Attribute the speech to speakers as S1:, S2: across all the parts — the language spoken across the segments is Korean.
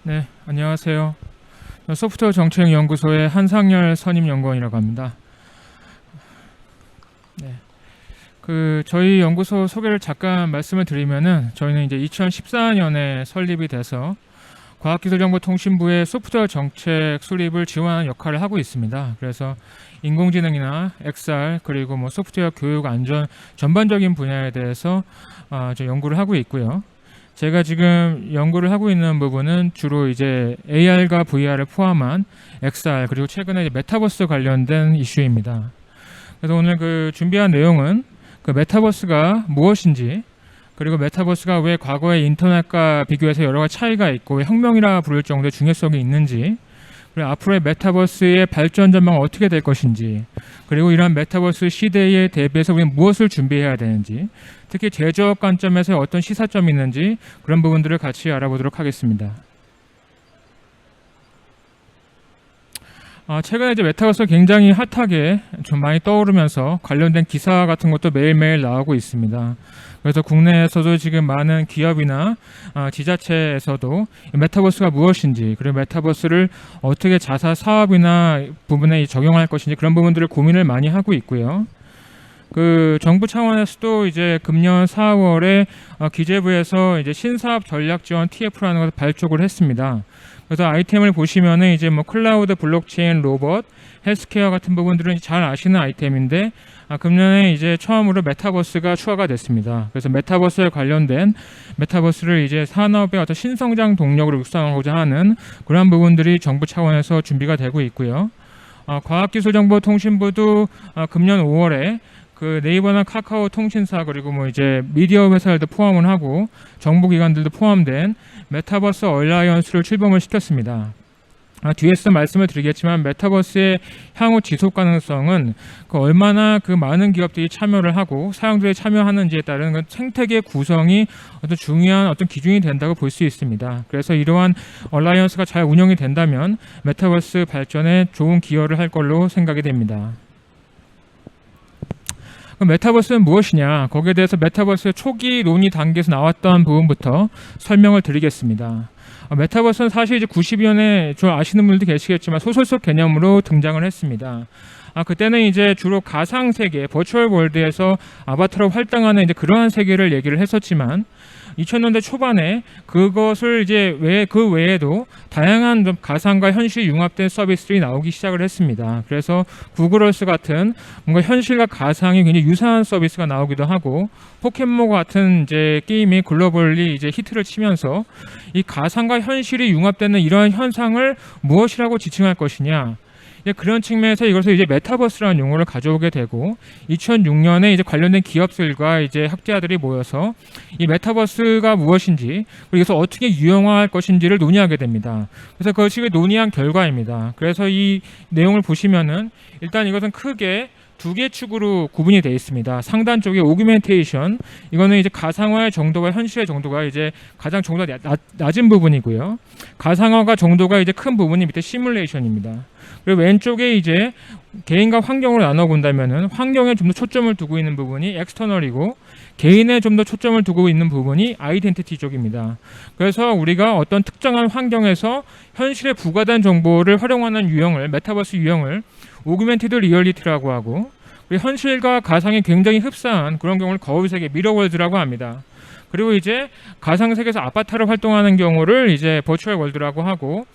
S1: 네, 안녕하세요. 소프트웨어 정책연구소의 한상열 선임연구원이라고 합니다. 네, 저희 연구소 소개를 잠깐 말씀을 드리면은 저희는 이제 2014년에 설립이 돼서 과학기술정보통신부의 소프트웨어 정책 수립을 지원하는 역할을 하고 있습니다. 그래서 인공지능이나 XR 그리고 뭐 소프트웨어 교육 안전 전반적인 분야에 대해서 연구를 하고 있고요. 제가 지금 연구를 하고 있는 부분은 주로 이제 AR과 VR을 포함한 XR 그리고 최근에 이제 메타버스 관련된 이슈입니다. 그래서 오늘 준비한 내용은 메타버스가 무엇인지, 그리고 메타버스가 왜 과거의 인터넷과 비교해서 여러 가지 차이가 있고 혁명이라 부를 정도의 중요성이 있는지, 그리고 앞으로의 메타버스의 발전 전망은 어떻게 될 것인지, 그리고 이러한 메타버스 시대에 대비해서 우리는 무엇을 준비해야 되는지, 특히 제조업 관점에서 어떤 시사점이 있는지 그런 부분들을 같이 알아보도록 하겠습니다. 최근에 이제 메타버스가 굉장히 핫하게 좀 많이 떠오르면서 관련된 기사 같은 것도 매일매일 나오고 있습니다. 그래서 국내에서도 지금 많은 기업이나 지자체에서도 메타버스가 무엇인지, 그리고 메타버스를 어떻게 자사 사업이나 부분에 적용할 것인지 그런 부분들을 고민을 많이 하고 있고요. 정부 차원에서도 이제 금년 4월에 기재부에서 이제 신사업 전략 지원 TF라는 것을 발족을 했습니다. 그래서 아이템을 보시면은 이제 뭐 클라우드, 블록체인, 로봇, 헬스케어 같은 부분들은 잘 아시는 아이템인데 금년에 이제 처음으로 메타버스가 추가가 됐습니다. 그래서 메타버스에 관련된 메타버스를 이제 산업의 어떤 신성장 동력으로 육성하고자 하는 그러한 부분들이 정부 차원에서 준비가 되고 있고요. 과학기술정보통신부도 금년 5월에 네이버나 카카오 통신사 그리고 뭐 이제 미디어 회사들도 포함을 하고 정부기관들도 포함된 메타버스 얼라이언스를 출범을 시켰습니다. 뒤에서 말씀을 드리겠지만 메타버스의 향후 지속 가능성은 얼마나 많은 기업들이 참여를 하고 사용자들이 참여하는지에 따른 생태계 구성이 어떤 중요한 어떤 기준이 된다고 볼 수 있습니다. 그래서 이러한 얼라이언스가 잘 운영이 된다면 메타버스 발전에 좋은 기여를 할 걸로 생각이 됩니다. 그럼 메타버스는 무엇이냐? 거기에 대해서 메타버스의 초기 논의 단계에서 나왔던 부분부터 설명을 드리겠습니다. 메타버스는 사실 이제 92년에 좀 아시는 분들도 계시겠지만 소설 속 개념으로 등장을 했습니다. 그때는 이제 주로 가상 세계, 버추얼 월드에서 아바타로 활동하는 이제 그러한 세계를 얘기를 했었지만 2000년대 초반에 그것을 이제 그 외에도 다양한 좀 가상과 현실이 융합된 서비스들이 나오기 시작을 했습니다. 그래서 구글어스 같은 뭔가 현실과 가상이 굉장히 유사한 서비스가 나오기도 하고 포켓몬 같은 이제 게임이 글로벌리 이제 히트를 치면서 이 가상과 현실이 융합되는 이러한 현상을 무엇이라고 지칭할 것이냐? 그런 측면에서 이것을 이제 메타버스라는 용어를 가져오게 되고 2006년에 이제 관련된 기업들과 이제 학자들이 모여서 이 메타버스가 무엇인지 그리고 이것을 어떻게 유형화할 것인지를 논의하게 됩니다. 그래서 그것이 논의한 결과입니다. 그래서 이 내용을 보시면은 일단 이것은 크게 두 개 축으로 구분이 되어 있습니다. 상단 쪽에 오규멘테이션, 이거는 이제 가상화의 정도가 현실의 정도가 이제 가장 정도가 낮은 부분이고요. 가상화가 정도가 이제 큰 부분이 밑에 시뮬레이션입니다. 그리고 왼쪽에 이제 개인과 환경으로 나눠 본다면은 환경에 좀 더 초점을 두고 있는 부분이 엑스터널이고 개인에 좀 더 초점을 두고 있는 부분이 아이덴티티 쪽입니다. 그래서 우리가 어떤 특정한 환경에서 현실에 부과된 정보를 활용하는 유형을 메타버스 유형을 오규멘티드 리얼리티라고 하고 그리고 현실과 가상이 굉장히 흡사한 그런 경우를 거울세계 미러월드라고 합니다. 그리고 이제 가상세계에서 아바타를 활동하는 경우를 이제 버추얼 월드라고 하고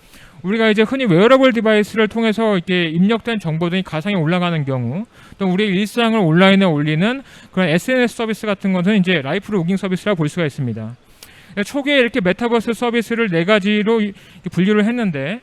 S1: 우리가 이제 흔히 웨어러블 디바이스를 통해서 이렇게 입력된 정보들이 가상에 올라가는 경우 또 우리의 일상을 온라인에 올리는 그런 SNS 서비스 같은 것은 이제 라이프 로깅 서비스라고 볼 수가 있습니다. 초기에 이렇게 메타버스 서비스를 네 가지로 분류를 했는데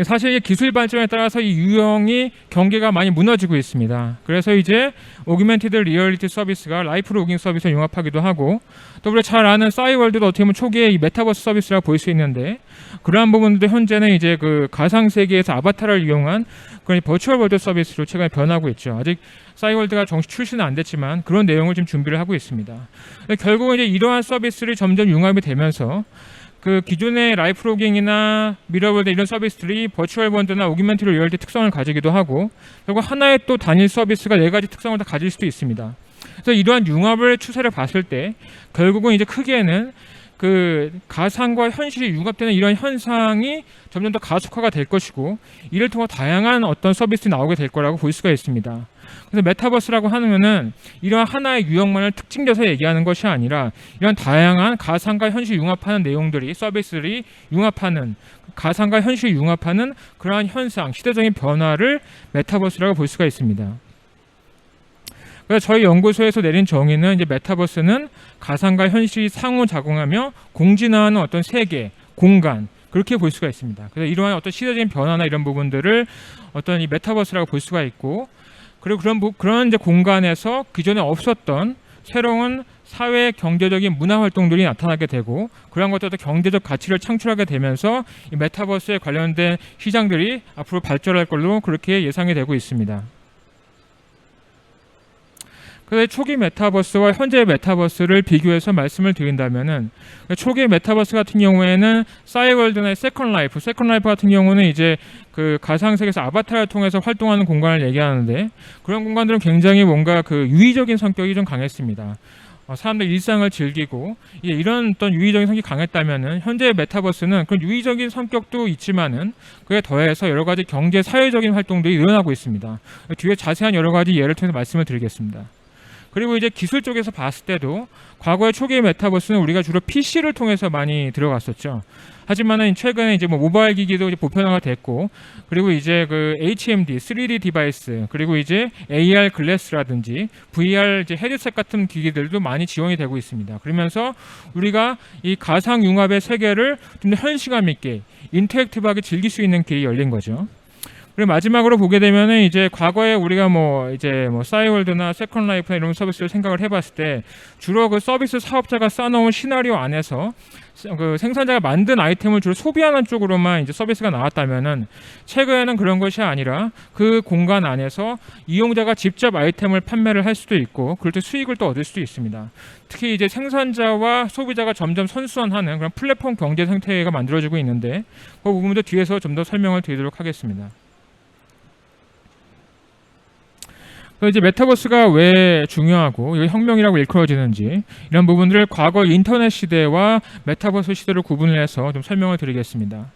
S1: 사실 기술 발전에 따라서 이 유형이 경계가 많이 무너지고 있습니다. 그래서 이제 오규멘티드 리얼리티 서비스가 라이프 로깅 서비스에 융합하기도 하고 또 우리가 잘 아는 싸이월드도 어떻게 보면 초기에 이 메타버스 서비스라고 볼 수 있는데 그러한 부분들도 현재는 이제 가상 세계에서 아바타를 이용한 그런 버추얼 월드 서비스로 최근에 변하고 있죠. 아직 싸이월드가 정식 출시는 안 됐지만 그런 내용을 지금 준비를 하고 있습니다. 결국은 이제 이러한 서비스를 점점 융합이 되면서 기존의 라이프 로깅이나 미러월드 이런 서비스들이 버추얼 월드나 오규멘티드 리얼리티 특성을 가지기도 하고 결국 하나의 또 단일 서비스가 네 가지 특성을 다 가질 수도 있습니다. 그래서 이러한 융합을 추세를 봤을 때 결국은 이제 크게는 그 가상과 현실이 융합되는 이런 현상이 점점 더 가속화가 될 것이고, 이를 통해 다양한 어떤 서비스가 나오게 될 거라고 볼 수가 있습니다. 그래서 메타버스라고 하면은 이러한 하나의 유형만을 특징져서 얘기하는 것이 아니라 이런 다양한 가상과 현실 융합하는 내용들이, 서비스들이 융합하는, 가상과 현실 융합하는 그러한 현상, 시대적인 변화를 메타버스라고 볼 수가 있습니다. 그래서 저희 연구소에서 내린 정의는, 이제 메타버스는 가상과 현실이 상호작용하며 공진화하는 어떤 세계, 공간, 그렇게 볼 수가 있습니다. 그래서 이러한 어떤 시대적인 변화나 이런 부분들을 어떤 이 메타버스라고 볼 수가 있고, 그리고 그런 이제 공간에서 기존에 없었던 새로운 사회, 경제적인 문화 활동들이 나타나게 되고, 그런 것들도 경제적 가치를 창출하게 되면서 이 메타버스에 관련된 시장들이 앞으로 발전할 걸로 그렇게 예상이 되고 있습니다. 그래서 초기 메타버스와 현재의 메타버스를 비교해서 말씀을 드린다면은, 초기 메타버스 같은 경우에는 싸이월드나 세컨 라이프 같은 경우는 이제 그 가상세계에서 아바타를 통해서 활동하는 공간을 얘기하는데, 그런 공간들은 굉장히 뭔가 그 유의적인 성격이 좀 강했습니다. 사람들 일상을 즐기고, 이런 어떤 유의적인 성격이 강했다면은, 현재의 메타버스는 그런 유의적인 성격도 있지만은 그에 더해서 여러 가지 경제 사회적인 활동들이 일어나고 있습니다. 뒤에 자세한 여러 가지 예를 통해서 말씀을 드리겠습니다. 그리고 이제 기술 쪽에서 봤을 때도 과거의 초기의 메타버스는 우리가 주로 PC를 통해서 많이 들어갔었죠. 하지만은 최근에 이제 뭐 모바일 기기도 이제 보편화가 됐고, 그리고 이제 그 HMD, 3D 디바이스, 그리고 이제 AR 글래스라든지 VR 이제 헤드셋 같은 기기들도 많이 지원이 되고 있습니다. 그러면서 우리가 이 가상 융합의 세계를 좀 더 현실감 있게, 인터랙티브하게 즐길 수 있는 길이 열린 거죠. 그리고 마지막으로 보게 되면은, 이제 과거에 우리가 이제 싸이월드나 세컨 라이프나 이런 서비스를 생각을 해봤을 때, 주로 그 서비스 사업자가 쌓아놓은 시나리오 안에서 그 생산자가 만든 아이템을 주로 소비하는 쪽으로만 이제 서비스가 나왔다면은, 최근에는 그런 것이 아니라 그 공간 안에서 이용자가 직접 아이템을 판매를 할 수도 있고, 그럴 때 수익을 또 얻을 수도 있습니다. 특히 이제 생산자와 소비자가 점점 선순환하는 그런 플랫폼 경제 생태계가 만들어지고 있는데, 그 부분도 뒤에서 좀 더 설명을 드리도록 하겠습니다. 이제 메타버스가 왜 중요하고 이게 혁명이라고 일컬어지는지, 이런 부분들을 과거 인터넷 시대와 메타버스 시대로 구분을 해서 좀 설명을 드리겠습니다.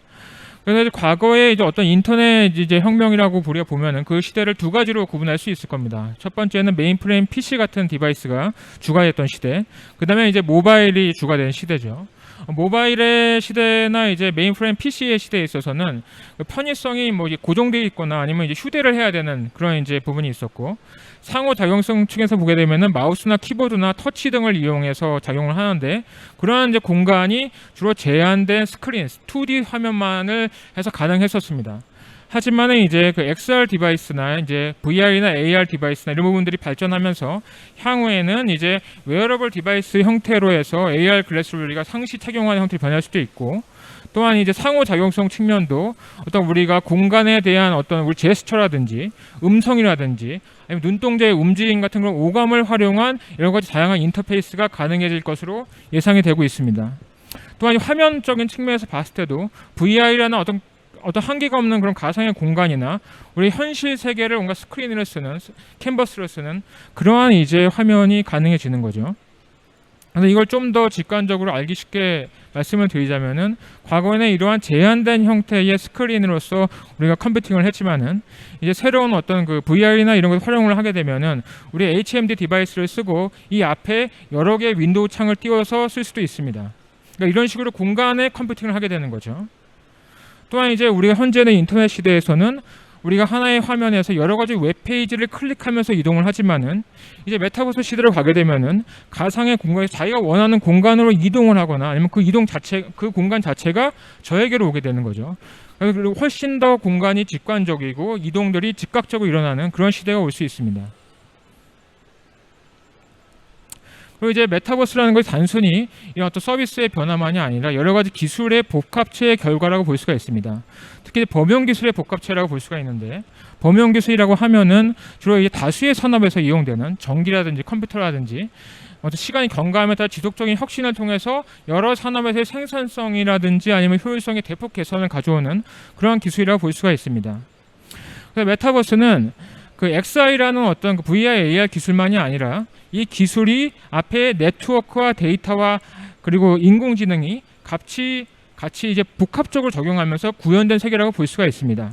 S1: 그래서 이제 과거에 이제 어떤 인터넷 이제 혁명이라고 우리가 보면은 그 시대를 두 가지로 구분할 수 있을 겁니다. 첫 번째는 메인프레임 PC 같은 디바이스가 주가 됐던 시대, 그 다음에 이제 모바일이 주가 된 시대죠. 모바일의 시대나 이제 메인프레임 PC의 시대에 있어서는 편의성이 고정되어 있거나 아니면 이제 휴대를 해야 되는 그런 이제 부분이 있었고, 상호작용성 측에서 보게 되면은 마우스나 키보드나 터치 등을 이용해서 작용을 하는데, 그러한 이제 공간이 주로 제한된 스크린, 2D 화면만을 해서 가능했었습니다. 하지만은 이제 그 XR 디바이스나 이제 VR이나 AR 디바이스나 이런 부분들이 발전하면서 향후에는 이제 웨어러블 디바이스 형태로 해서 AR 글래스를 우리가 상시 착용하는 형태로 변할 수도 있고, 또한 이제 상호작용성 측면도 어떤 우리가 공간에 대한 어떤 우리 제스처라든지 음성이라든지 아니면 눈동자의 움직임 같은 그런 오감을 활용한 여러 가지 다양한 인터페이스가 가능해질 것으로 예상이 되고 있습니다. 또한 화면적인 측면에서 봤을 때도 VR이라는 어떤 한계가 없는 그런 가상의 공간이나 우리 현실 세계를 뭔가 스크린으로 쓰는, 캔버스로 쓰는 그러한 이제 화면이 가능해지는 거죠. 그래서 이걸 좀 더 직관적으로 알기 쉽게 말씀을 드리자면은, 과거에는 이러한 제한된 형태의 스크린으로서 우리가 컴퓨팅을 했지만은, 이제 새로운 어떤 그 VR이나 이런 걸 활용을 하게 되면은 우리 HMD 디바이스를 쓰고 이 앞에 여러 개의 윈도우 창을 띄워서 쓸 수도 있습니다. 그러니까 이런 식으로 공간에 컴퓨팅을 하게 되는 거죠. 또한 이제 우리가 현재는 인터넷 시대에서는 우리가 하나의 화면에서 여러 가지 웹페이지를 클릭하면서 이동을 하지만은, 이제 메타버스 시대로 가게 되면은 가상의 공간에 자기가 원하는 공간으로 이동을 하거나 아니면 그 공간 자체가 저에게로 오게 되는 거죠. 그리고 훨씬 더 공간이 직관적이고 이동들이 즉각적으로 일어나는 그런 시대가 올 수 있습니다. 그리고 이제 메타버스라는 것이 단순히 이런 어떤 서비스의 변화만이 아니라 여러 가지 기술의 복합체의 결과라고 볼 수가 있습니다. 특히 범용 기술의 복합체라고 볼 수가 있는데, 범용 기술이라고 하면은 주로 이제 다수의 산업에서 이용되는 전기라든지 컴퓨터라든지 어떤 시간이 경과함에 따라 지속적인 혁신을 통해서 여러 산업에서의 생산성이라든지 아니면 효율성의 대폭 개선을 가져오는 그러한 기술이라고 볼 수가 있습니다. 그래서 메타버스는 그 XR이라는 어떤 그 VR, AR 기술만이 아니라 이 기술이 앞에 네트워크와 데이터와 그리고 인공지능이 같이 이제 복합적으로 적용하면서 구현된 세계라고 볼 수가 있습니다.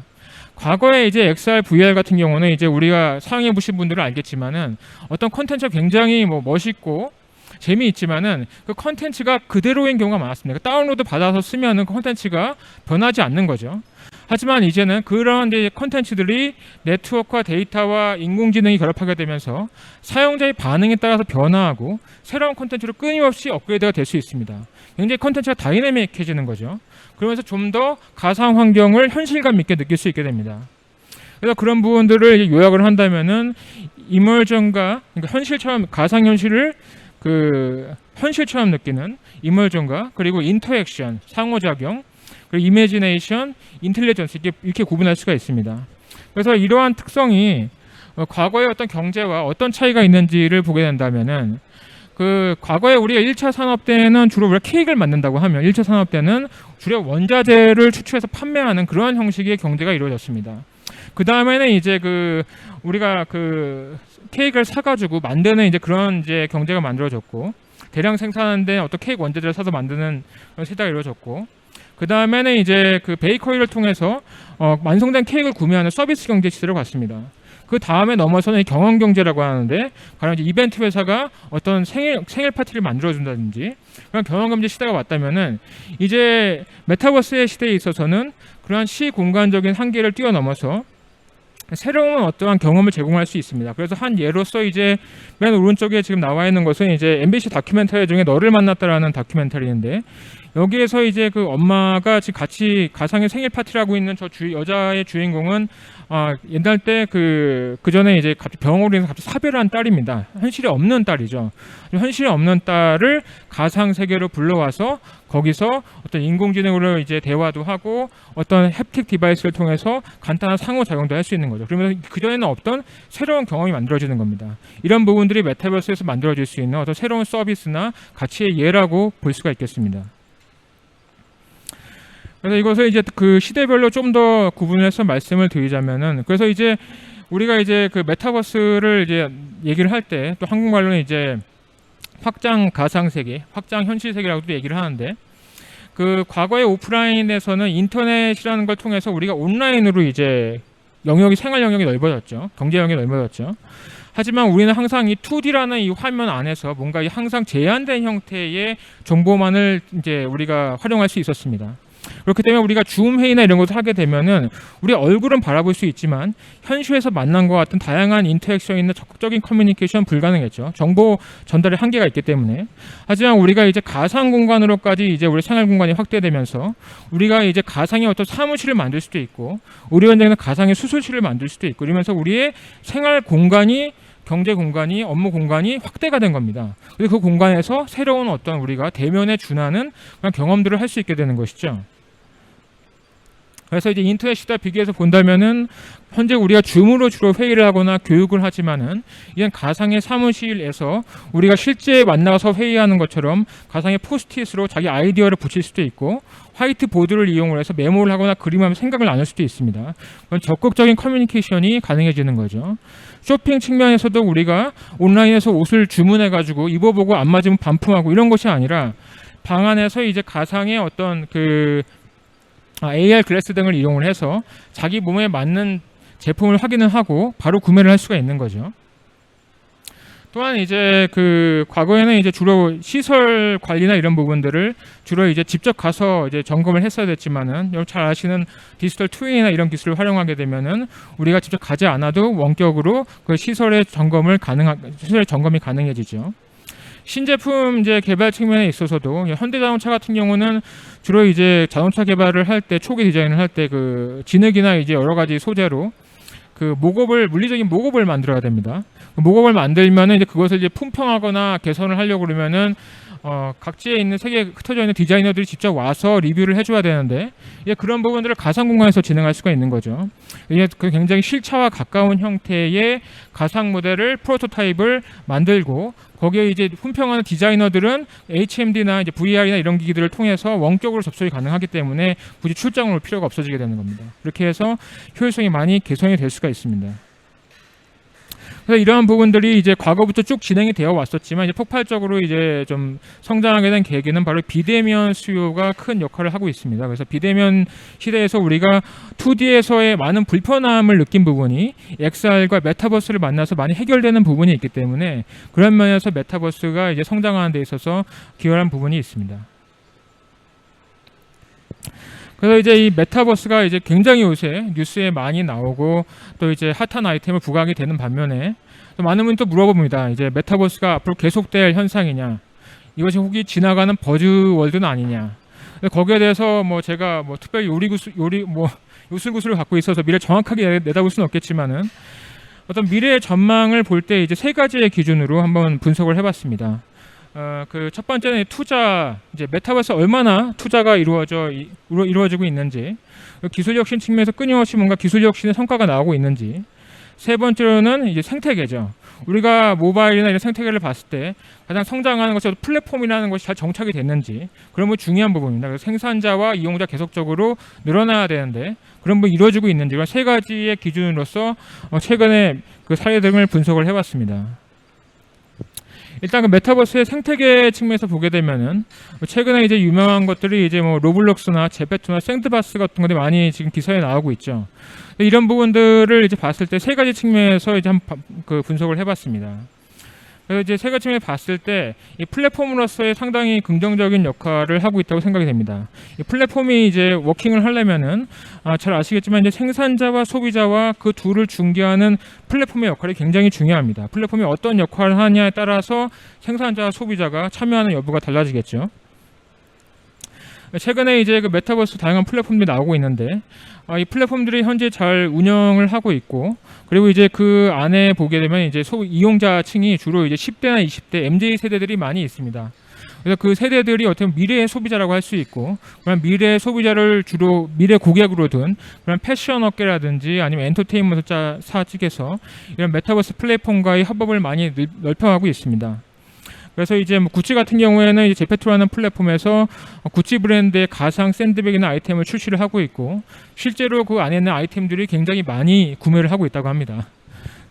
S1: 과거에 이제 XR, VR 같은 경우는 이제 우리가 사용해 보신 분들은 알겠지만은 어떤 컨텐츠가 굉장히 뭐 멋있고 재미있지만은 그 컨텐츠가 그대로인 경우가 많았습니다. 다운로드 받아서 쓰면은 그 컨텐츠가 변하지 않는 거죠. 하지만 이제는 그런 이제 컨텐츠들이 네트워크와 데이터와 인공지능이 결합하게 되면서 사용자의 반응에 따라서 변화하고 새로운 컨텐츠로 끊임없이 업그레이드가 될 수 있습니다. 굉장히 컨텐츠가 다이내믹해지는 거죠. 그러면서 좀 더 가상 환경을 현실감 있게 느낄 수 있게 됩니다. 그래서 그런 부분들을 이제 요약을 한다면은 이머전과 그러니까 현실처럼 가상 현실을 그 현실처럼 느끼는 이머전과 그리고 인터액션, 상호작용, 그리고 이미지네이션, 인텔리전스 이렇게 구분할 수가 있습니다. 그래서 이러한 특성이 과거의 어떤 경제와 어떤 차이가 있는지를 보게 된다면은 그 과거에 우리가 1차 산업 때는 주로 우리가 케이크를 만든다고 하면 1차 산업 때는 주로 원자재를 추출해서 판매하는 그러한 형식의 경제가 이루어졌습니다. 그 다음에는 이제 그 우리가 그 케이크를 사가지고 만드는 이제 그런 이제 경제가 만들어졌고 대량 생산하는데 어떤 케이크 원자재를 사서 만드는 그런 세대가 이루어졌고 그 다음에는 이제 그 베이커리를 통해서 완성된 케이크를 구매하는 서비스 경제 시대로 갔습니다. 그 다음에 넘어서는 경험 경제라고 하는데, 가령 이제 이벤트 회사가 어떤 생일 파티를 만들어준다든지 그런 경험 경제 시대가 왔다면은 이제 메타버스의 시대에 있어서는 그러한 시공간적인 한계를 뛰어넘어서 새로운 어떠한 경험을 제공할 수 있습니다. 그래서 한 예로서 이제 맨 오른쪽에 지금 나와 있는 것은 이제 MBC 다큐멘터리 중에 너를 만났다라는 다큐멘터리인데 여기에서 이제 그 엄마가 지금 같이 가상의 생일 파티를 하고 있는 저 여자의 주인공은 옛날 때 그 전에 이제 갑자기 병으로 인해서 갑자기 사별을 한 딸입니다. 현실에 없는 딸이죠. 현실에 없는 딸을 가상 세계로 불러와서 거기서 어떤 인공지능으로 이제 대화도 하고 어떤 햅틱 디바이스를 통해서 간단한 상호작용도 할 수 있는 거죠. 그러면서 그 전에는 없던 새로운 경험이 만들어지는 겁니다. 이런 부분들이 메타버스에서 만들어질 수 있는 어떤 새로운 서비스나 가치의 예라고 볼 수가 있겠습니다. 그래서 이것을 이제 그 시대별로 좀 더 구분해서 말씀을 드리자면은, 그래서 이제 우리가 이제 그 메타버스를 이제 얘기를 할 때 또 한국말로는 이제 확장 가상 세계, 확장 현실 세계라고도 얘기를 하는데, 그 과거의 오프라인에서는 인터넷이라는 걸 통해서 우리가 온라인으로 이제 생활 영역이 넓어졌죠. 경제 영역이 넓어졌죠. 하지만 우리는 항상 이 2D라는 이 화면 안에서 뭔가 항상 제한된 형태의 정보만을 이제 우리가 활용할 수 있었습니다. 그렇기 때문에 우리가 줌 회의나 이런 것을 하게 되면은 우리 얼굴은 바라볼 수 있지만 현실에서 만난 것 같은 다양한 인터랙션이 있는 적극적인 커뮤니케이션 불가능했죠. 정보 전달의 한계가 있기 때문에. 하지만 우리가 이제 가상 공간으로까지 이제 우리 생활 공간이 확대되면서 우리가 이제 가상의 어떤 사무실을 만들 수도 있고 우리 현장에는 가상의 수술실을 만들 수도 있고 이러면서 우리의 생활 공간이 경제 공간이 업무 공간이 확대가 된 겁니다. 그래서 그 공간에서 새로운 어떤 우리가 대면에 준하는 그런 경험들을 할 수 있게 되는 것이죠. 그래서 이제 인터넷 시대 비교해서 본다면은 현재 우리가 줌으로 주로 회의를 하거나 교육을 하지만은 이런 가상의 사무실에서 우리가 실제 만나서 회의하는 것처럼 가상의 포스트잇으로 자기 아이디어를 붙일 수도 있고 화이트보드를 이용을 해서 메모를 하거나 그림하면 생각을 나눌 수도 있습니다. 그건 적극적인 커뮤니케이션이 가능해지는 거죠. 쇼핑 측면에서도 우리가 온라인에서 옷을 주문해가지고 입어보고 안 맞으면 반품하고 이런 것이 아니라 방 안에서 이제 가상의 어떤 그 AR 글래스 등을 이용을 해서 자기 몸에 맞는 제품을 확인을 하고 바로 구매를 할 수가 있는 거죠. 또한 이제 그 과거에는 이제 주로 시설 관리나 이런 부분들을 주로 이제 직접 가서 이제 점검을 했어야 됐지만은 여러분 잘 아시는 디지털 트윈이나 이런 기술을 활용하게 되면은 우리가 직접 가지 않아도 원격으로 그 시설의 점검이 가능해지죠. 신제품 이제 개발 측면에 있어서도 현대자동차 같은 경우는 주로 이제 자동차 개발을 할 때 초기 디자인을 할 때 그 진흙이나 이제 여러 가지 소재로 그 물리적인 목업을 만들어야 됩니다. 목업을 만들면은 이제 그것을 이제 품평하거나 개선을 하려고 그러면은 각지에 있는 세계에 흩어져 있는 디자이너들이 직접 와서 리뷰를 해줘야 되는데 이제 그런 부분들을 가상 공간에서 진행할 수가 있는 거죠. 이게 굉장히 실차와 가까운 형태의 가상 모델을 프로토타입을 만들고 거기에 이제 품평하는 디자이너들은 HMD나 이제 VR이나 이런 기기들을 통해서 원격으로 접속이 가능하기 때문에 굳이 출장을 올 필요가 없어지게 되는 겁니다. 이렇게 해서 효율성이 많이 개선이 될 수가 있습니다. 그래서 이러한 부분들이 이제 과거부터 쭉 진행이 되어 왔었지만 이제 폭발적으로 이제 좀 성장하게 된 계기는 바로 비대면 수요가 큰 역할을 하고 있습니다. 그래서 비대면 시대에서 우리가 2D에서의 많은 불편함을 느낀 부분이 XR과 메타버스를 만나서 많이 해결되는 부분이 있기 때문에 그런 면에서 메타버스가 이제 성장하는 데 있어서 기여한 부분이 있습니다. 그래서 이제 이 메타버스가 이제 굉장히 요새 뉴스에 많이 나오고 또 이제 핫한 아이템을 부각이 되는 반면에 또 많은 분이 또 물어봅니다. 이제 메타버스가 앞으로 계속될 현상이냐, 이것이 혹시 지나가는 버즈월드는 아니냐. 거기에 대해서 뭐 제가 뭐 특별히 요술구슬을 갖고 있어서 미래 정확하게 내다볼 수는 없겠지만은 어떤 미래의 전망을 볼 때 이제 세 가지의 기준으로 한번 분석을 해봤습니다. 그 첫 번째는 투자, 이제 메타버스 얼마나 투자가 이루어지고 있는지, 기술 혁신 측면에서 끊임없이 뭔가 기술 혁신의 성과가 나오고 있는지. 세 번째로는 이제 생태계죠. 우리가 모바일이나 이런 생태계를 봤을 때 가장 성장하는 것이 플랫폼이라는 것이 잘 정착이 됐는지, 그런 거 중요한 부분입니다. 그래서 생산자와 이용자 계속적으로 늘어나야 되는데 그런 부 이루어지고 있는지, 그런 세 가지의 기준으로서 최근에 그 사례 등을 분석을 해봤습니다. 일단 그 메타버스의 생태계 측면에서 보게 되면은 최근에 이제 유명한 것들이 이제 뭐 로블록스나 제페토나 샌드박스 같은 것들이 많이 지금 기사에 나오고 있죠. 이런 부분들을 이제 봤을 때 세 가지 측면에서 이제 한번 그 분석을 해봤습니다. 그래서 이제 세 가지 측면에 봤을 때 이 플랫폼으로서의 상당히 긍정적인 역할을 하고 있다고 생각이 됩니다. 이 플랫폼이 이제 워킹을 하려면은 잘 아시겠지만 이제 생산자와 소비자와 그 둘을 중개하는 플랫폼의 역할이 굉장히 중요합니다. 플랫폼이 어떤 역할을 하냐에 따라서 생산자와 소비자가 참여하는 여부가 달라지겠죠. 최근에 이제 그 메타버스 다양한 플랫폼들이 나오고 있는데 이 플랫폼들이 현재 잘 운영을 하고 있고, 그리고 이제 그 안에 보게 되면 이제 이용자층이 주로 이제 10대나 20대 MZ 세대들이 많이 있습니다. 그래서 그 세대들이 어떻게 보면 미래의 소비자라고 할 수 있고, 그런 미래의 소비자를 주로 미래 고객으로 둔 그런 패션 업계라든지 아니면 엔터테인먼트 사측에서 이런 메타버스 플랫폼과의 협업을 많이 넓혀가고 있습니다. 그래서 이제 뭐 구찌 같은 경우에는 이제 제페토라는 플랫폼에서 구찌 브랜드의 가상 샌드백이나 아이템을 출시를 하고 있고, 실제로 그 안에 있는 아이템들이 굉장히 많이 구매를 하고 있다고 합니다.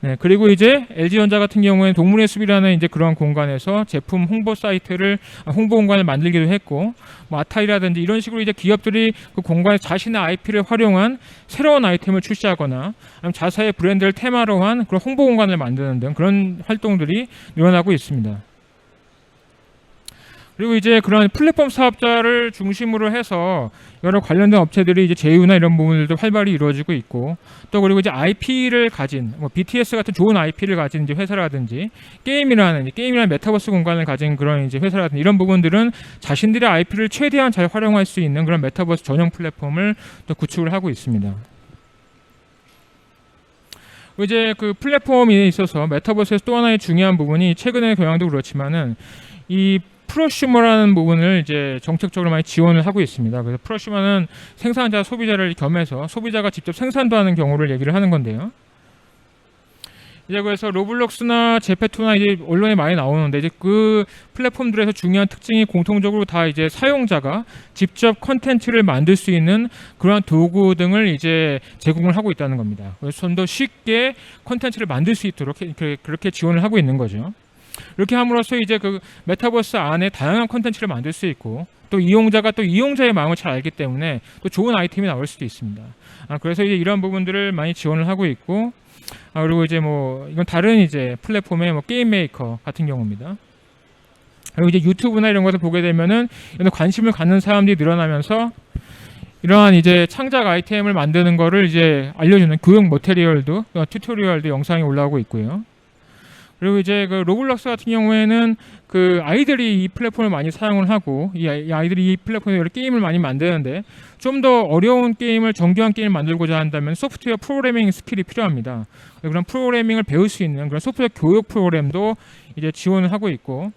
S1: 네, 그리고 이제 LG전자 같은 경우에는 동물의 숲이라는 이제 그런 공간에서 제품 홍보 사이트를 홍보 공간을 만들기도 했고, 뭐 아타이라든지 이런 식으로 이제 기업들이 그 공간에 자신의 IP를 활용한 새로운 아이템을 출시하거나 아니면 자사의 브랜드를 테마로 한 그런 홍보 공간을 만드는 등 그런 활동들이 늘어나고 있습니다. 그리고 이제 그런 플랫폼 사업자를 중심으로 해서 여러 관련된 업체들이 이제 제휴나 이런 부분들도 활발히 이루어지고 있고, 또 그리고 이제 IP를 가진 뭐 BTS 같은 좋은 IP를 가진 이제 회사라든지 게임이라는 메타버스 공간을 가진 그런 이제 회사라든지 이런 부분들은 자신들의 IP를 최대한 잘 활용할 수 있는 그런 메타버스 전용 플랫폼을 또 구축을 하고 있습니다. 이제 그 플랫폼에 있어서 메타버스에서 또 하나의 중요한 부분이 최근의 경향도 그렇지만은 이 프로슈머라는 부분을 이제 정책적으로 많이 지원을 하고 있습니다. 그래서 프로슈머는 생산자, 소비자를 겸해서 소비자가 직접 생산도 하는 경우를 얘기를 하는 건데요. 이제 그래서 로블록스나 제페토나 이제 언론에 많이 나오는데 이제 그 플랫폼들에서 중요한 특징이 공통적으로 다 이제 사용자가 직접 컨텐츠를 만들 수 있는 그러한 도구 등을 이제 제공을 하고 있다는 겁니다. 그래서 좀 더 쉽게 컨텐츠를 만들 수 있도록 그렇게 지원을 하고 있는 거죠. 이렇게 함으로써 이제 그 메타버스 안에 다양한 콘텐츠를 만들 수 있고, 또 이용자가 또 이용자의 마음을 잘 알기 때문에 또 좋은 아이템이 나올 수도 있습니다. 그래서 이제 이런 부분들을 많이 지원을 하고 있고, 그리고 이제 뭐 이건 다른 이제 플랫폼의 뭐 게임 메이커 같은 경우입니다. 그리고 이제 유튜브나 이런 것을 보게 되면은 이런 관심을 갖는 사람들이 늘어나면서 이러한 이제 창작 아이템을 만드는 거를 이제 알려주는 교육 머티리얼도 튜토리얼도 영상이 올라오고 있고요. 그리고 이제 그 로블록스 같은 경우에는 그 아이들이 이 플랫폼을 많이 사용을 하고 이 아이들이 이 플랫폼에서 여러 게임을 많이 만드는데 좀 더 어려운 게임을 정교한 게임을 만들고자 한다면 소프트웨어 프로그래밍 스킬이 필요합니다. 그런 프로그래밍을 배울 수 있는 그런 소프트웨어 교육 프로그램도 이제 지원을 하고 있고,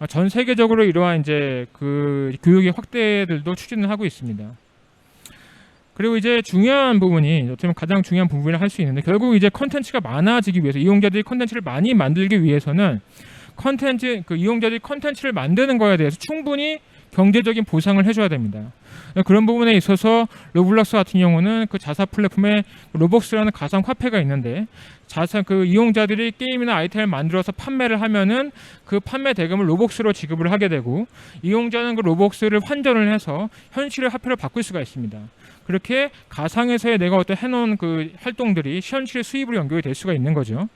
S1: 전 세계적으로 이러한 이제 그 교육의 확대들도 추진을 하고 있습니다. 그리고 이제 중요한 부분이 어떻게 보면 가장 중요한 부분이라 할 수 있는데, 결국 이제 컨텐츠가 많아지기 위해서 이용자들이 컨텐츠를 많이 만들기 위해서는 이용자들이 컨텐츠를 만드는 거에 대해서 충분히 경제적인 보상을 해줘야 됩니다. 그런 부분에 있어서 로블록스 같은 경우는 그 자사 플랫폼에 로벅스라는 가상 화폐가 있는데 자사 그 이용자들이 게임이나 아이템을 만들어서 판매를 하면은 그 판매 대금을 로벅스로 지급을 하게 되고 이용자는 그 로벅스를 환전을 해서 현실의 화폐로 바꿀 수가 있습니다. 그렇게 가상에서의 내가 어떤 해놓은 그 활동들이 현실의 수입으로 연결이 될 수가 있는 거죠.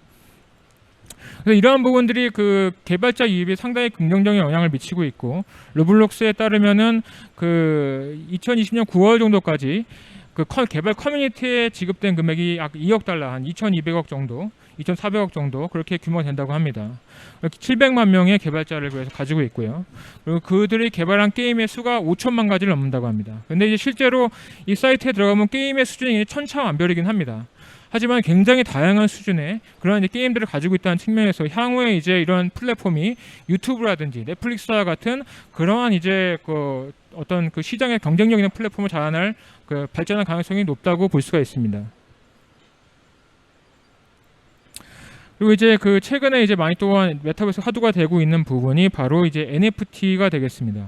S1: 그래서 이러한 부분들이 그 개발자 이입에 상당히 긍정적인 영향을 미치고 있고 로블록스에 따르면은 그 2020년 9월 정도까지 그 개발 커뮤니티에 지급된 금액이 약 2억 달러, 한 2,200억 정도, 2,400억 정도 그렇게 규모가 된다고 합니다. 700만 명의 개발자를 그래서 가지고 있고요. 그리고 그들이 개발한 게임의 수가 5천만 가지를 넘는다고 합니다. 근데 이제 실제로 이 사이트에 들어가면 게임의 수준이 천차만별이긴 합니다. 하지만 굉장히 다양한 수준의 그런 이제 게임들을 가지고 있다는 측면에서 향후에 이제 이런 플랫폼이 유튜브라든지 넷플릭스와 같은 그러한 이제 그 어떤 그 시장의 경쟁력 있는 플랫폼을 자라날 그 발전할 가능성이 높다고 볼 수가 있습니다. 그리고 이제 그 최근에 이제 많이 또한 메타버스 화두가 되고 있는 부분이 바로 이제 NFT가 되겠습니다.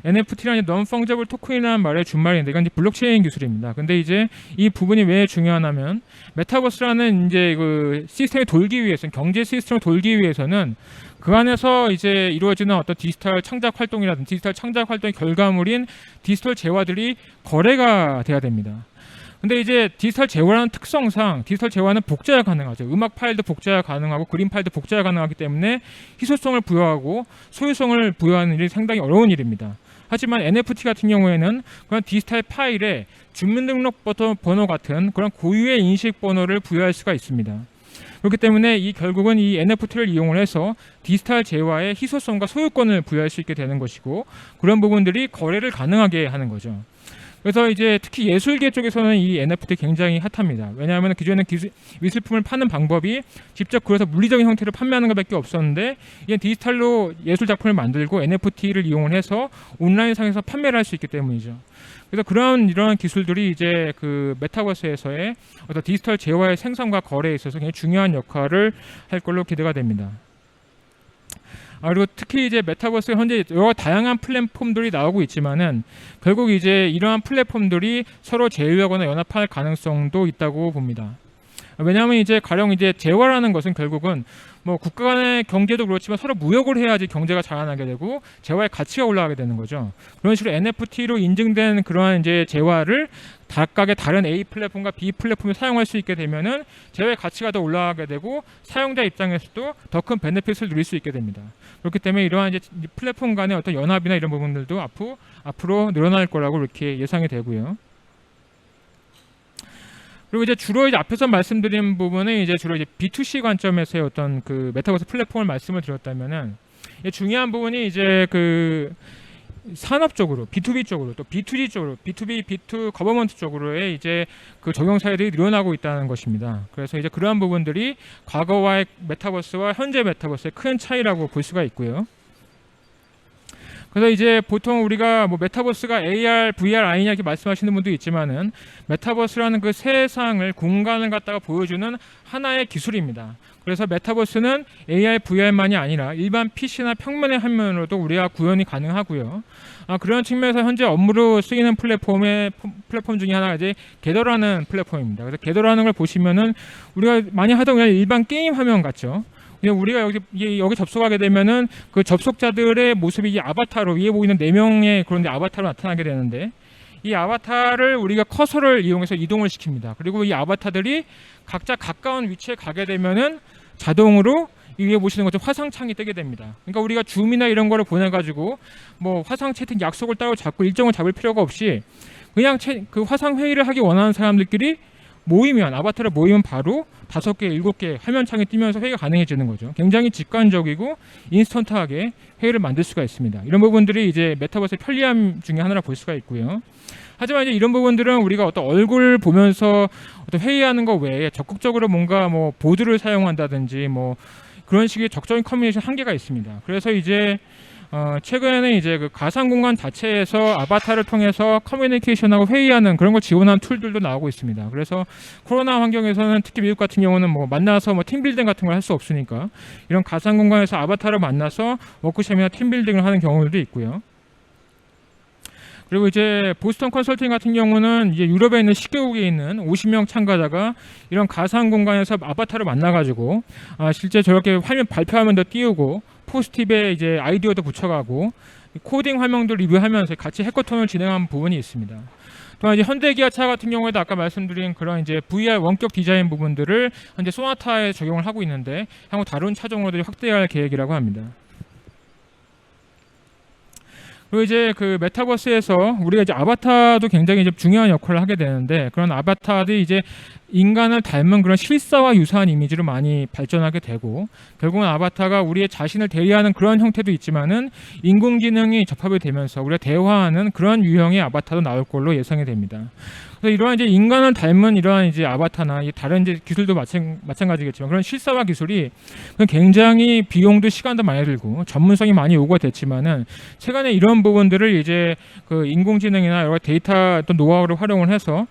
S1: NFT라는 non-fungible 토큰이라는 말의 준말인데 이건 이제 블록체인 기술입니다. 근데 이제 이 부분이 왜 중요하냐면 메타버스라는 이제 그 시스템이 돌기 위해서는 경제 시스템을 돌기 위해서는 그 안에서 이제 이루어지는 어떤 디지털 창작 활동이라든지 디지털 창작 활동의 결과물인 디지털 재화들이 거래가 돼야 됩니다. 근데 이제 디지털 재화라는 특성상 디지털 재화는 복제가 가능하죠. 음악 파일도 복제가 가능하고 그림 파일도 복제가 가능하기 때문에 희소성을 부여하고 소유성을 부여하는 일이 상당히 어려운 일입니다. 하지만 NFT 같은 경우에는 그런 디지털 파일에 주민등록번호 같은 그런 고유의 인식 번호를 부여할 수가 있습니다. 그렇기 때문에 결국은 이 NFT를 이용을 해서 디지털 재화의 희소성과 소유권을 부여할 수 있게 되는 것이고 그런 부분들이 거래를 가능하게 하는 거죠. 그래서 이제 특히 예술계 쪽에서는 이 NFT 굉장히 핫합니다. 왜냐하면 기존에는 미술품을 파는 방법이 직접 그래서 물리적인 형태로 판매하는 것밖에 없었는데 이게 디지털로 예술 작품을 만들고 NFT를 이용을 해서 온라인상에서 판매를 할 수 있기 때문이죠. 그래서 이러한 기술들이 이제 그 메타버스에서의 어떤 디지털 재화의 생산과 거래에 있어서 굉장히 중요한 역할을 할 걸로 기대가 됩니다. 그리고 특히 이제 메타버스에 현재 여러 다양한 플랫폼들이 나오고 있지만은 결국 이제 이러한 플랫폼들이 서로 제휴하거나 연합할 가능성도 있다고 봅니다. 왜냐하면 이제 가령 이제 재화라는 것은 결국은 뭐 국가 간의 경제도 그렇지만 서로 무역을 해야지 경제가 자라나게 되고 재화의 가치가 올라가게 되는 거죠. 그런 식으로 NFT로 인증된 그러한 이제 재화를 각각의 다른 A 플랫폼과 B 플랫폼에 사용할 수 있게 되면은 재화의 가치가 더 올라가게 되고 사용자 입장에서도 더 큰 베네핏을 누릴 수 있게 됩니다. 그렇기 때문에 이러한 이제 플랫폼 간의 어떤 연합이나 이런 부분들도 앞으로 늘어날 거라고 이렇게 예상이 되고요. 그리고 이제 주로 이제 앞에서 말씀드린 부분은 이제 주로 이제 B2C 관점에서의 어떤 그 메타버스 플랫폼을 말씀을 드렸다면은 중요한 부분이 이제 그 산업적으로 B2B 쪽으로 또 B2G 쪽으로 B2B, B2 거버먼트 쪽으로의 이제 그 적용 사례들이 늘어나고 있다는 것입니다. 그래서 이제 그러한 부분들이 과거와의 메타버스와 현재 메타버스의 큰 차이라고 볼 수가 있고요. 그래서 이제 보통 우리가 뭐 메타버스가 AR, VR 아니냐 이렇게 말씀하시는 분도 있지만은 메타버스라는 그 세상을 공간을 갖다가 보여주는 하나의 기술입니다. 그래서 메타버스는 AR, VR만이 아니라 일반 PC나 평면의 화면으로도 우리가 구현이 가능하고요. 그런 측면에서 현재 업무로 쓰이는 플랫폼 중에 하나가 이제 겟더라는 플랫폼입니다. 그래서 겟더라는 걸 보시면은 우리가 많이 하던 그냥 일반 게임 화면 같죠. 우리가 여기 접속하게 되면은 그 접속자들의 모습이 이 아바타로 위에 보이는 4명의 그런 아바타로 나타나게 되는데 이 아바타를 우리가 커서를 이용해서 이동을 시킵니다. 그리고 이 아바타들이 각자 가까운 위치에 가게 되면은 자동으로 이 위에 보시는 것처럼 화상창이 뜨게 됩니다. 그러니까 우리가 줌이나 이런 거를 보내가지고 뭐 화상 채팅 약속을 따로 잡고 일정을 잡을 필요가 없이 그냥 그 화상 회의를 하기 원하는 사람들끼리 아바타를 모이면 바로 5개, 7개 화면창이 뜨면서 회의가 가능해지는 거죠. 굉장히 직관적이고 인스턴트하게 회의를 만들 수가 있습니다. 이런 부분들이 이제 메타버스의 편리함 중에 하나라 볼 수가 있고요. 하지만 이제 이런 부분들은 우리가 어떤 얼굴 보면서 어떤 회의하는 것 외에 적극적으로 뭔가 뭐 보드를 사용한다든지 뭐 그런 식의 적극적인 커뮤니케이션 한계가 있습니다. 그래서 이제 최근에는 이제 그 가상 공간 자체에서 아바타를 통해서 커뮤니케이션하고 회의하는 그런 걸 지원하는 툴들도 나오고 있습니다. 그래서 코로나 환경에서는 특히 미국 같은 경우는 뭐 만나서 뭐 팀빌딩 같은 걸 할 수 없으니까 이런 가상 공간에서 아바타를 만나서 워크숍이나 팀빌딩을 하는 경우들도 있고요. 그리고 이제 보스턴 컨설팅 같은 경우는 이제 유럽에 있는 10개국에 있는 50명 참가자가 이런 가상 공간에서 아바타를 만나가지고 실제 저렇게 화면 발표화면도 띄우고 포스트잇에 이제 아이디어도 붙여가고 코딩 화면도 리뷰하면서 같이 해커톤을 진행한 부분이 있습니다. 또한 이제 현대기아차 같은 경우에도 아까 말씀드린 그런 이제 VR 원격 디자인 부분들을 현재 소나타에 적용을 하고 있는데 향후 다른 차종으로도 확대할 계획이라고 합니다. 그리고 이제 그 메타버스에서 우리가 이제 아바타도 굉장히 이제 중요한 역할을 하게 되는데 그런 아바타들이 이제 인간을 닮은 그런 실사와 유사한 이미지로 많이 발전하게 되고 결국은 아바타가 우리의 자신을 대리하는 그런 형태도 있지만은 인공지능이 접합이 되면서 우리가 대화하는 그런 유형의 아바타도 나올 걸로 예상이 됩니다. 그래서 이러한 이제 인간을 닮은 이러한 이제 아바타나 다른 이제 기술도 마찬가지겠지만 그런 실사화 기술이 굉장히 비용도 시간도 많이 들고 전문성이 많이 요구가 됐지만은 최근에 이런 부분들을 이제 그 인공지능이나 여러 데이터 어떤 노하우를 활용을 해서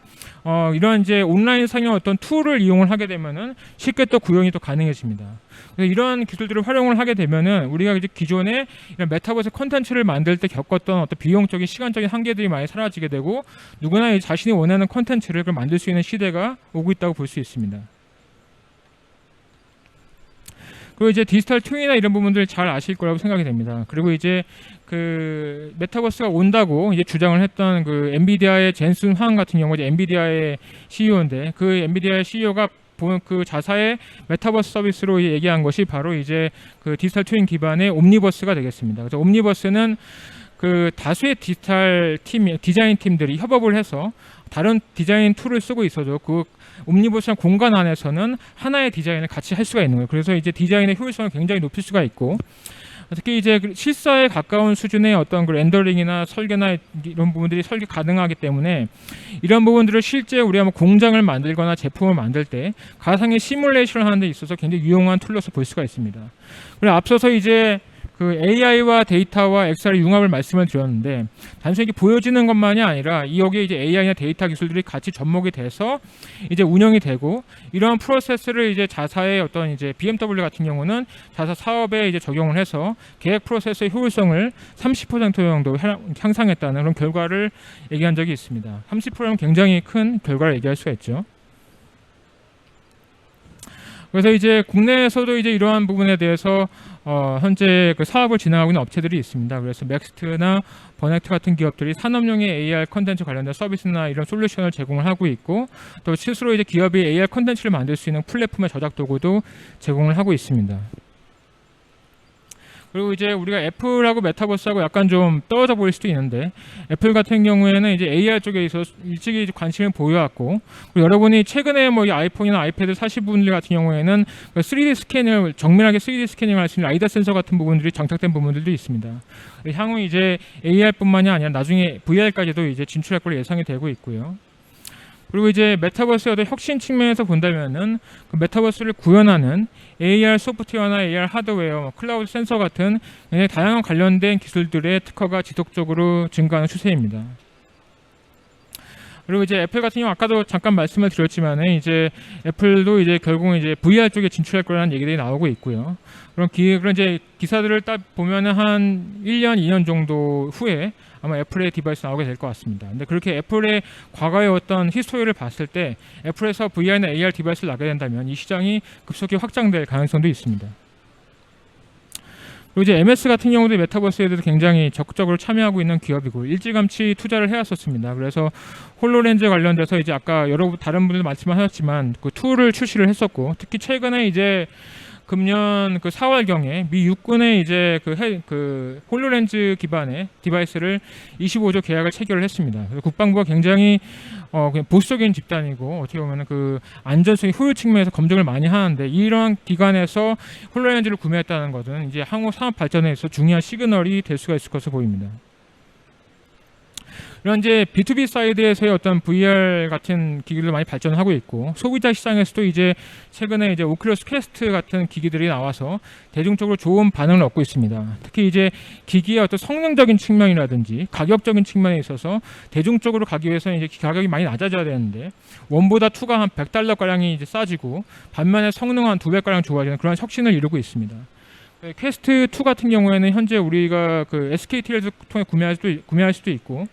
S1: 이런 이제 온라인상의 어떤 툴을 이용을 하게 되면은 쉽게 또 구현이 또 가능해집니다. 그래서 이런 기술들을 활용을 하게 되면은 우리가 이제 기존에 이런 메타버스 콘텐츠를 만들 때 겪었던 어떤 비용적인 시간적인 한계들이 많이 사라지게 되고 누구나 자신이 원하는 콘텐츠를 만들 수 있는 시대가 오고 있다고 볼 수 있습니다. 그리고 이제 디지털 트윈이나 이런 부분들 잘 아실 거라고 생각이 됩니다. 그리고 이제 그 메타버스가 온다고 이제 주장을 했던 그 엔비디아의 젠슨 황 같은 경우 이제 엔비디아의 CEO인데 그 엔비디아의 CEO가 그 자사의 메타버스 서비스로 얘기한 것이 바로 이제 그 디지털 트윈 기반의 옴니버스가 되겠습니다. 그래서 옴니버스는 그 다수의 디자인 팀들이 협업을 해서 다른 디자인 툴을 쓰고 있어도 그 옴니버스한 공간 안에서는 하나의 디자인을 같이 할 수가 있는 거예요. 그래서 이제 디자인의 효율성을 굉장히 높일 수가 있고 특히 이제 실사에 가까운 수준의 어떤 그 렌더링이나 설계나 이런 부분들이 설계 가능하기 때문에 이런 부분들을 실제 우리가 뭐 공장을 만들거나 제품을 만들 때 가상의 시뮬레이션을 하는 데 있어서 굉장히 유용한 툴로서 볼 수가 있습니다. 그리고 앞서서 이제 그 AI와 데이터와 XR의 융합을 말씀을 드렸는데 단순히 이게 보여지는 것만이 아니라 여기에 이제 AI나 데이터 기술들이 같이 접목이 돼서 이제 운영이 되고 이러한 프로세스를 이제 자사의 어떤 이제 BMW 같은 경우는 자사 사업에 이제 적용을 해서 계획 프로세스의 효율성을 30% 정도 향상했다는 그런 결과를 얘기한 적이 있습니다. 30%는 굉장히 큰 결과를 얘기할 수가 있죠. 그래서 이제 국내에서도 이제 이러한 부분에 대해서 현재 그 사업을 진행하고 있는 업체들이 있습니다. 그래서 맥스트나 버넥트 같은 기업들이 산업용의 AR 컨텐츠 관련된 서비스나 이런 솔루션을 제공을 하고 있고 또 스스로 이제 기업이 AR 컨텐츠를 만들 수 있는 플랫폼의 저작 도구도 제공을 하고 있습니다. 그리고 이제 우리가 애플하고 메타버스하고 약간 좀 떨어져 보일 수도 있는데 애플 같은 경우에는 이제 AR 쪽에 있어서 일찍이 관심을 보여왔고 그리고 여러분이 최근에 뭐 아이폰이나 아이패드 사신 분들 같은 경우에는 3D 스캐닝을 정밀하게 3D 스캐닝을 할 수 있는 아이다 센서 같은 부분들이 장착된 부분들도 있습니다. 향후 이제 AR뿐만이 아니라 나중에 VR까지도 이제 진출할 걸로 예상이 되고 있고요. 그리고 이제 메타버스의 어떤 혁신 측면에서 본다면은 그 메타버스를 구현하는 AR 소프트웨어나 AR 하드웨어, 클라우드 센서 같은 굉장히 다양한 관련된 기술들의 특허가 지속적으로 증가하는 추세입니다. 그리고 이제 애플 같은 경우 아까도 잠깐 말씀을 드렸지만 이제 애플도 이제 결국은 이제 VR 쪽에 진출할 거라는 얘기들이 나오고 있고요. 그런 이제 기사들을 딱 보면은 한 1년, 2년 정도 후에 아마 애플의 디바이스 나오게 될 것 같습니다. 근데 그렇게 애플의 과거의 어떤 히스토리를 봤을 때 애플에서 VR나 AR 디바이스를 나게 된다면 이 시장이 급속히 확장될 가능성도 있습니다. 그리고 이제 MS 같은 경우도 메타버스에 대해서 굉장히 적극적으로 참여하고 있는 기업이고 일찌감치 투자를 해왔었습니다. 그래서 홀로렌즈 관련돼서 이제 아까 여러 다른 분들 말씀하셨지만 그 툴을 출시를 했었고 특히 최근에 이제 금년 그 4월경에 미 육군의 이제 그 홀로렌즈 기반의 디바이스를 25조 계약을 체결을 했습니다. 그래서 국방부가 굉장히 그냥 보수적인 집단이고 어떻게 보면은 그 안전성의 효율 측면에서 검증을 많이 하는데 이러한 기관에서 홀로렌즈를 구매했다는 것은 이제 항우 산업 발전에 있어서 중요한 시그널이 될 수가 있을 것으로 보입니다. 이런 이제 B2B 사이드에서의 어떤 VR 같은 기기를 많이 발전하고 있고 소비자 시장에서도 이제 최근에 이제 오큘러스 퀘스트 같은 기기들이 나와서 대중적으로 좋은 반응을 얻고 있습니다. 특히 이제 기기의 어떤 성능적인 측면이라든지 가격적인 측면에 있어서 대중적으로 가기 위해서는 이제 가격이 많이 낮아져야 되는데 원보다 2가 한 $100 가량이 이제 싸지고 반면에 성능 한 2배 가량 좋아지는 그런 혁신을 이루고 있습니다. 퀘스트 2 같은 경우에는 현재 우리가 그 SKT를 통해 구매할 수도 있고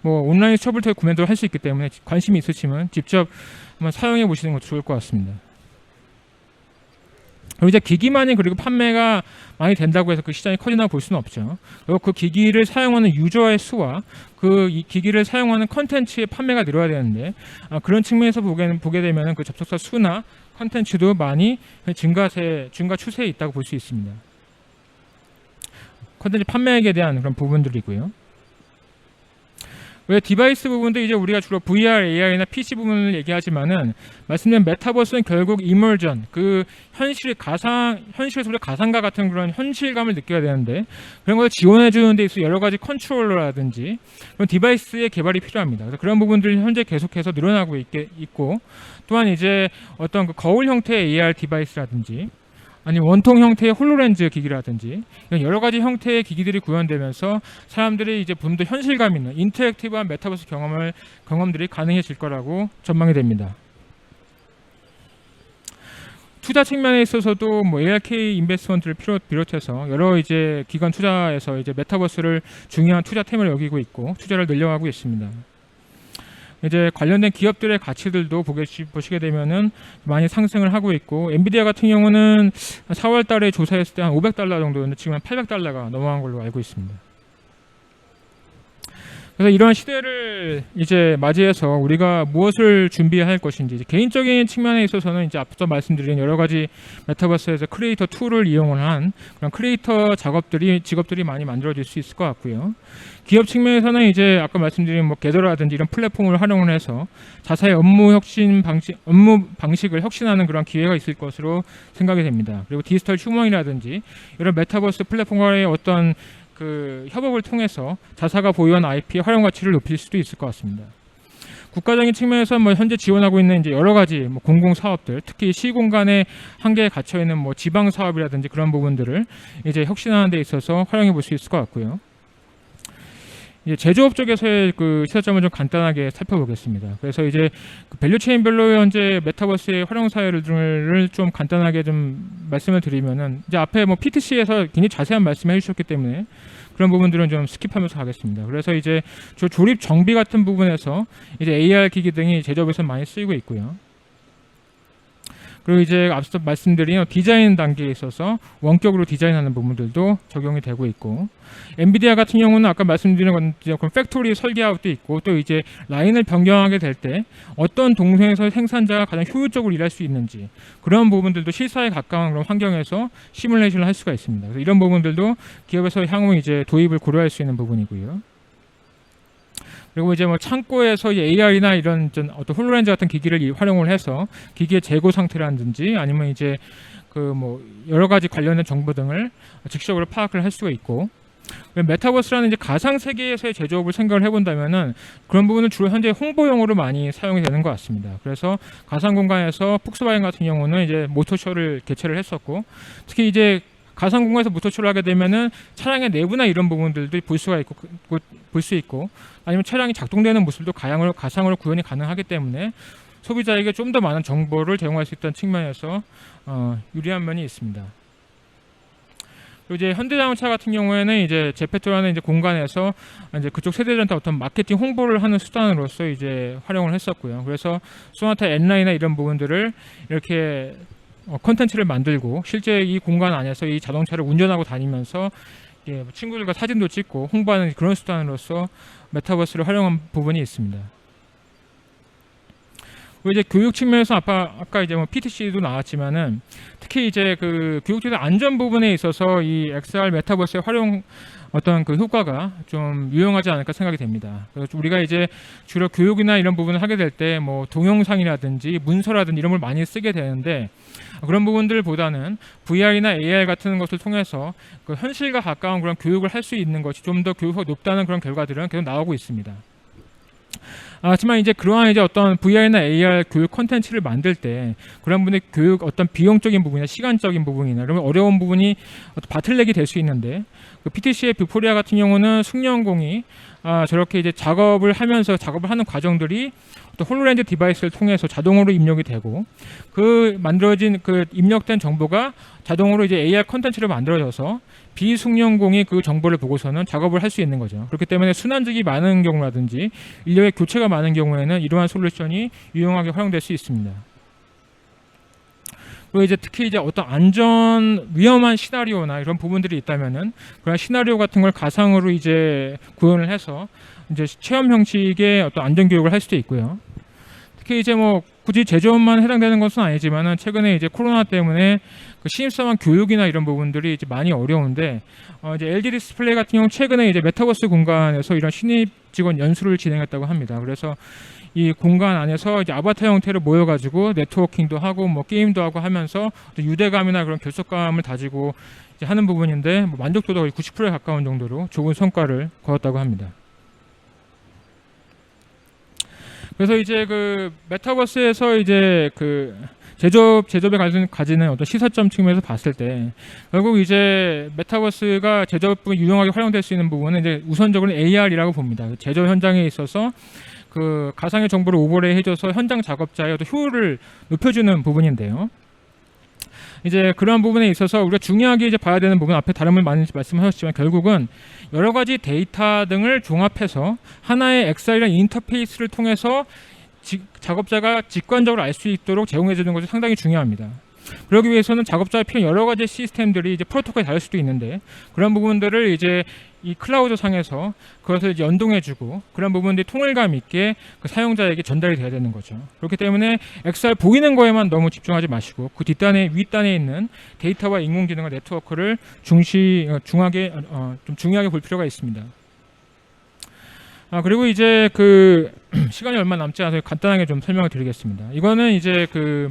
S1: 뭐 온라인 수업을 통해 구매도 할 수 있기 때문에 관심이 있으시면 직접 한번 사용해 보시는 것도 좋을 것 같습니다. 그리고 이제 기기만이 그리고 판매가 많이 된다고 해서 그 시장이 커진다고 볼 수는 없죠. 그리고 그 기기를 사용하는 유저의 수와 그 이 기기를 사용하는 컨텐츠의 판매가 늘어야 되는데 그런 측면에서 보게 되면 그 접속자 수나 컨텐츠도 많이 증가 추세에 있다고 볼 수 있습니다. 컨텐츠 판매액에 대한 그런 부분들이고요. 왜 디바이스 부분도 이제 우리가 주로 VR, AR이나 PC 부분을 얘기하지만은 말씀드린 메타버스는 결국 이머전, 그 현실에서 우리가 가상과 같은 그런 현실감을 느껴야 되는데 그런 걸 지원해 주는 데 있어 여러 가지 컨트롤러라든지 그런 디바이스의 개발이 필요합니다. 그래서 그런 부분들이 현재 계속해서 늘어나고 있고 또한 이제 어떤 그 거울 형태의 AR 디바이스라든지 아니면 원통 형태의 홀로렌즈 기기라든지 여러 가지 형태의 기기들이 구현되면서 사람들이 이제 좀 더 현실감 있는 인터랙티브한 메타버스 경험들이 가능해질 거라고 전망이 됩니다. 투자 측면에 있어서도 뭐 ARK 인베스트먼트를 비롯해서 여러 이제 기관 투자에서 이제 메타버스를 중요한 투자템을 여기고 있고 투자를 늘려가고 있습니다. 이제 관련된 기업들의 가치들도 보시게 되면은 많이 상승을 하고 있고 엔비디아 같은 경우는 4월 달에 조사했을 때 한 $500 정도였는데 지금 한 $800가 넘어간 걸로 알고 있습니다. 그래서 이러한 시대를 이제 맞이해서 우리가 무엇을 준비해야 할 것인지 이제 개인적인 측면에 있어서는 이제 앞서 말씀드린 여러 가지 메타버스에서 크리에이터 툴을 이용을 한 그런 크리에이터 직업들이 많이 만들어질 수 있을 것 같고요. 기업 측면에서는 이제 아까 말씀드린 뭐 게더라든지 이런 플랫폼을 활용을 해서 자사의 업무 방식을 혁신하는 그런 기회가 있을 것으로 생각이 됩니다. 그리고 디지털 휴먼이라든지 이런 메타버스 플랫폼과의 어떤 그 협업을 통해서 자사가 보유한 IP의 활용 가치를 높일 수도 있을 것 같습니다. 국가적인 측면에서 뭐 현재 지원하고 있는 이제 여러 가지 뭐 공공 사업들, 특히 시공간에 한계에 갇혀 있는 뭐 지방 사업이라든지 그런 부분들을 이제 혁신하는 데 있어서 활용해 볼 수 있을 것 같고요. 이제 제조업 쪽에서의 그 시사점을 좀 간단하게 살펴보겠습니다. 그래서 이제 그 밸류체인별로 현재 메타버스의 활용 사례를 좀 간단하게 좀 말씀을 드리면은 이제 앞에 뭐 PTC에서 굉장히 자세한 말씀을 해주셨기 때문에 그런 부분들은 좀 스킵하면서 가겠습니다. 그래서 이제 조립 정비 같은 부분에서 이제 AR 기기 등이 제조업에서 많이 쓰이고 있고요. 그리고 이제 앞서 말씀드린 디자인 단계에 있어서 원격으로 디자인하는 부분들도 적용이 되고 있고 엔비디아 같은 경우는 아까 말씀드린 건 팩토리 설계하고도 있고 또 이제 라인을 변경하게 될 때 어떤 동선에서 생산자가 가장 효율적으로 일할 수 있는지 그런 부분들도 실사에 가까운 그런 환경에서 시뮬레이션을 할 수가 있습니다. 그래서 이런 부분들도 기업에서 향후 이제 도입을 고려할 수 있는 부분이고요. 그리고 이제 뭐 창고에서 AR이나 이런 어떤 홀로렌즈 같은 기기를 활용을 해서 기기의 재고 상태라든지 아니면 이제 그 뭐 여러 가지 관련된 정보 등을 즉시적으로 파악을 할 수가 있고 메타버스라는 이제 가상 세계에서의 제조업을 생각을 해본다면은 그런 부분은 주로 현재 홍보용으로 많이 사용이 되는 것 같습니다. 그래서 가상 공간에서 폭스바겐 같은 경우는 이제 모터쇼를 개최를 했었고 특히 이제 가상 공간에서 모터쇼를 하게 되면은 차량의 내부나 이런 부분들도 볼 수 있고 아니면 차량이 작동되는 모습도 가상으로 구현이 가능하기 때문에 소비자에게 좀 더 많은 정보를 제공할 수 있다는 측면에서 유리한 면이 있습니다. 그리고 이제 현대자동차 같은 경우에는 이제 제페토라는 이제 공간에서 이제 그쪽 세대들한테 어떤 마케팅 홍보를 하는 수단으로서 이제 활용을 했었고요. 그래서 소나타 N라인이나 이런 부분들을 이렇게 컨텐츠를 만들고 실제 이 공간 안에서 이 자동차를 운전하고 다니면서 친구들과 사진도 찍고 홍보하는 그런 수단으로서 메타버스를 활용한 부분이 있습니다. 그리고 이제 교육 측면에서 아까 이제 뭐 PTC도 나왔지만은 특히 이제 그 교육지도 안전 부분에 있어서 이 XR 메타버스의 활용 어떤 그 효과가 좀 유용하지 않을까 생각이 됩니다. 그래서 우리가 이제 주로 교육이나 이런 부분을 하게 될 때 뭐 동영상이라든지 문서라든지 이런 걸 많이 쓰게 되는데 그런 부분들보다는 VR이나 AR 같은 것을 통해서 그 현실과 가까운 그런 교육을 할 수 있는 것이 좀 더 교육이 높다는 그런 결과들은 계속 나오고 있습니다. 하지만 이제 그러한 이제 어떤 VR이나 AR 교육 콘텐츠를 만들 때 그런 분의 교육 어떤 비용적인 부분이나 시간적인 부분이나 그러면 어려운 부분이 바틀렉이 될 수 있는데 그 PTC의 뷰포리아 같은 경우는 숙련공이 저렇게 이제 작업을 하는 과정들이 또 홀로렌즈 디바이스를 통해서 자동으로 입력이 되고 그 만들어진 그 입력된 정보가 자동으로 이제 AR 콘텐츠로 만들어져서 비숙련공이 그 정보를 보고서는 작업을 할 수 있는 거죠. 그렇기 때문에 순환직이 많은 경우라든지 인력의 교체가 많은 경우에는 이러한 솔루션이 유용하게 활용될 수 있습니다. 그리고 이제 특히 이제 어떤 안전 위험한 시나리오나 이런 부분들이 있다면은 그런 시나리오 같은 걸 가상으로 이제 구현을 해서 이제 체험 형식의 어떤 안전 교육을 할 수도 있고요. 특히 이제 뭐 굳이 제조업만 해당되는 것은 아니지만은 최근에 이제 코로나 때문에 그 신입사원 교육이나 이런 부분들이 이제 많이 어려운데 이제 LG 디스플레이 같은 경우 최근에 이제 메타버스 공간에서 이런 신입 직원 연수를 진행했다고 합니다. 그래서 이 공간 안에서 이제 아바타 형태로 모여가지고 네트워킹도 하고 뭐 게임도 하고 하면서 유대감이나 그런 결속감을 다지고 이제 하는 부분인데 뭐 만족도도 거의 90%에 가까운 정도로 좋은 성과를 거뒀다고 합니다. 그래서 이제 그 메타버스에서 이제 그 제조업에 가지는 어떤 시사점 측면에서 봤을 때 결국 이제 메타버스가 제조업에 유용하게 활용될 수 있는 부분은 이제 우선적으로 AR이라고 봅니다. 제조 현장에 있어서 그 가상의 정보를 오버레이 해줘서 현장 작업자의 어떤 효율을 높여주는 부분인데요. 이제 그러한 부분에 있어서 우리가 중요하게 이제 봐야 되는 부분 앞에 다른 분 많이 말씀하셨지만 결국은 여러 가지 데이터 등을 종합해서 하나의 XR이라는 인터페이스를 통해서 작업자가 직관적으로 알 수 있도록 제공해 주는 것이 상당히 중요합니다. 그러기 위해서는 작업자가 필요한 여러 가지 시스템들이 이제 프로토콜이 다를 수도 있는데 그런 부분들을 이제 이 클라우드 상에서 그것을 이제 연동해주고 그런 부분들이 통일감 있게 그 사용자에게 전달이 돼야 되는 거죠. 그렇기 때문에 XR 보이는 거에만 너무 집중하지 마시고 그 윗단에 있는 데이터와 인공지능과 네트워크를 좀 중요하게 볼 필요가 있습니다. 그리고 이제 그 시간이 얼마 남지 않아서 간단하게 좀 설명을 드리겠습니다. 이거는 이제 그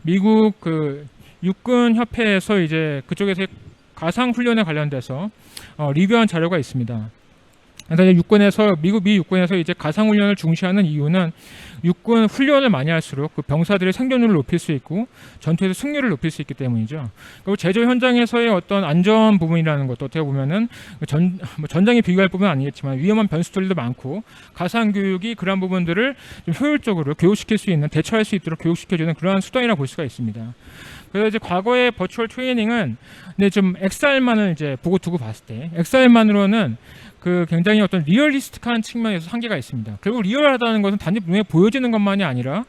S1: 미국 그 육군 협회에서 이제 그쪽에서 가상 훈련에 관련돼서 리뷰한 자료가 있습니다. 그래서 육군에서 미 육군에서 이제 가상 훈련을 중시하는 이유는 육군 훈련을 많이 할수록 그 병사들의 생존율을 높일 수 있고 전투에서 승률을 높일 수 있기 때문이죠. 그리고 제조 현장에서의 어떤 안전 부분이라는 것도 어떻게 보면은 전장에 비교할 부분은 아니겠지만 위험한 변수들도 많고 가상 교육이 그런 부분들을 좀 효율적으로 교육시킬 수 있는 대처할 수 있도록 교육시켜주는 그러한 수단이라고 볼 수가 있습니다. 그래서 이제 과거의 버추얼 트레이닝은 근데 좀 XR만을 이제 보고 두고 봤을 때 XR만으로는 그 굉장히 어떤 리얼리스틱한 측면에서 한계가 있습니다. 결국 리얼하다는 것은 단지 눈에 보여지는 것만이 아니라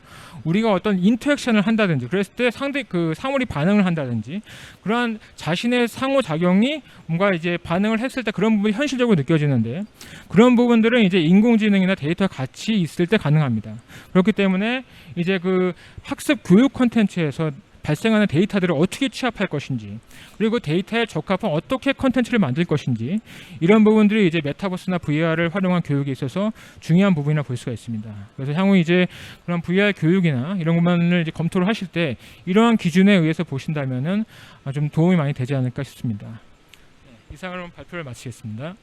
S1: 우리가 어떤 인터액션을 한다든지 그랬을 때 사물이 반응을 한다든지 그러한 자신의 상호작용이 뭔가 이제 반응을 했을 때 그런 부분이 현실적으로 느껴지는데 그런 부분들은 이제 인공지능이나 데이터가 같이 있을 때 가능합니다. 그렇기 때문에 이제 그 학습 교육 콘텐츠에서 발생하는 데이터들을 어떻게 취합할 것인지 그리고 데이터에 적합한 어떻게 컨텐츠를 만들 것인지 이런 부분들이 이제 메타버스나 VR을 활용한 교육에 있어서 중요한 부분이라 볼 수가 있습니다. 그래서 향후 이제 그런 VR 교육이나 이런 것만을 이제 검토를 하실 때 이러한 기준에 의해서 보신다면은 좀 도움이 많이 되지 않을까 싶습니다. 이상으로 발표를 마치겠습니다.